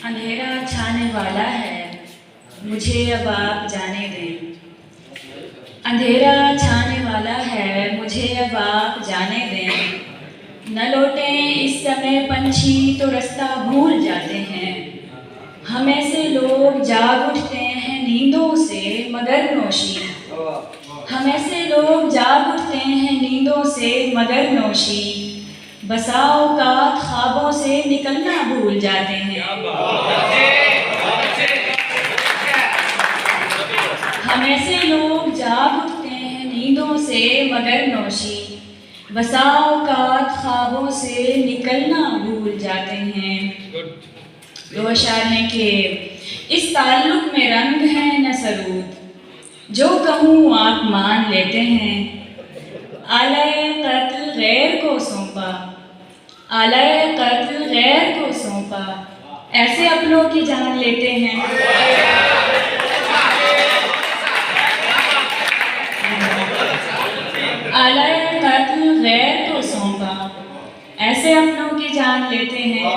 अंधेरा छाने वाला है, मुझे अब आप जाने दें। अंधेरा छाने वाला है, मुझे अब आप जाने दें। न लौटें इस समय पंछी तो रास्ता भूल जाते हैं। हम ऐसे लोग जाग उठते हैं नींदों से मगर नौशी। हम ऐसे लोग जाग उठते हैं नींदों से मगर नौशी। बसाओ का ख्वाबों से निकलना भूल जाते हैं। हम ऐसे लोग जाग उठते हैं नींदों से मगर नौशी। बसाओ का ख्वाबों से निकलना भूल जाते हैं। दो अशार हैं कि इस ताल्लुक में रंग है न सरूद, जो कहूँ आप मान लेते हैं। आलय कत्ल गैर को सौंपा, आलय कत्ल गैर को सौंपा, ऐसे अपनों की जान लेते हैं। आलय कत्ल गैर को सौंपा, ऐसे अपनों की जान लेते हैं।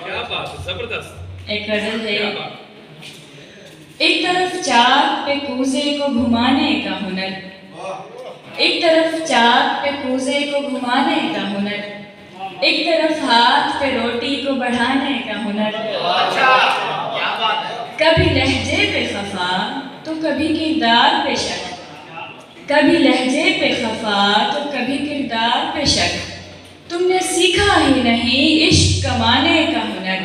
क्या बात है, जबरदस्त। एक गजल है। एक तरफ चाक पे कूजे को घुमाने का हुनर, एक तरफ चाक पे कूजे को घुमाने का हुनर, एक तरफ हाथ पे रोटी को बढ़ाने का हुनर। कभी लहजे पे खफा तो कभी किरदार पे शक, कभी लहजे पे खफा तो कभी किरदार पे शक। तुमने सीखा ही नहीं इश्क कमाने का हुनर,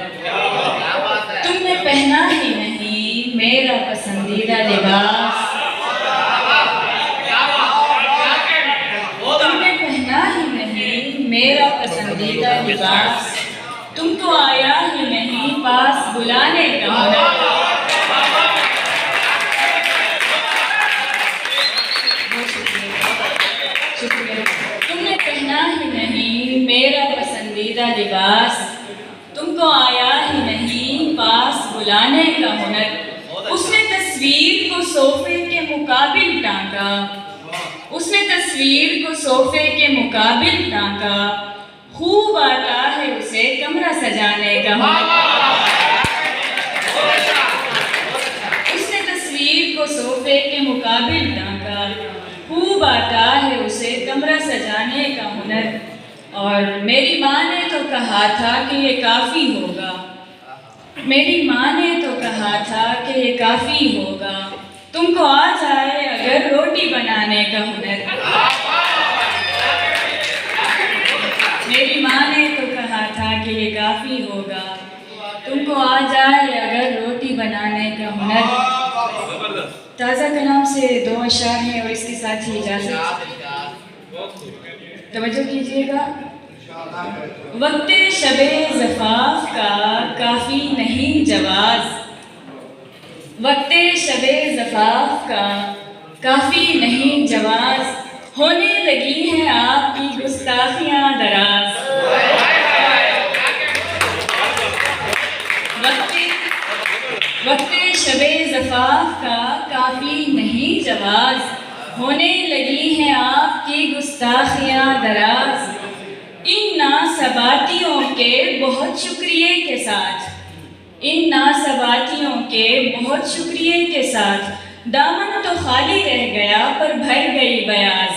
तुमने पहना ही नहीं मेरा पसंदीदा लिबास, तुमने पहना ही नहीं मेरा पसंदीदा लिबास। तुमको आया ही नहीं पास बुलाने का हुनर। तुमने पहना ही नहीं मेरा पसंदीदा लिबास, तुमको आया ही नहीं पास बुलाने का हुनर। उसने तस्वीर को सोफे के मुकाबिल टांका, उसने तस्वीर को सोफे के मुकाबिल टांका। खूब आता है उसे कमरा सजाने का हुनर। उसने तस्वीर को सोफे के मुकाबिल टांका, खूब आता है उसे कमरा सजाने का हुनर। और मेरी माँ ने तो कहा था कि ये काफ़ी होगा, मेरी माँ ने तो कहा था कि ये काफ़ी होगा, तुमको आ जाए अगर रोटी बनाने का हुनर। मेरी माँ ने तो कहा था कि ये काफ़ी होगा, तुमको आ जाए अगर रोटी बनाने का हुनर। ताज़ा कलाम से दो अशार हैं और इसके साथ ही इजाज़त। तवज्जो कीजिएगा। वक्ते शबे ज़फ़ाफ़ का काफ़ी नहीं जवाज़, वक्ते शबे ज़फ़ाफ़ का काफ़ी नहीं जवाज़। होने लगी हैं आपकी गुस्ताखियाँ दराज। वक्ते शबे ज़फ़ाफ़ का काफ़ी नहीं जवाज़, होने लगी हैं आपकी गुस्ताखियाँ दराज। इन नासबातियों के बहुत शुक्रिया के साथ, इन नासबातियों के बहुत शुक्रिया के साथ दामन तो खाली रह गया पर भर गई बयाज।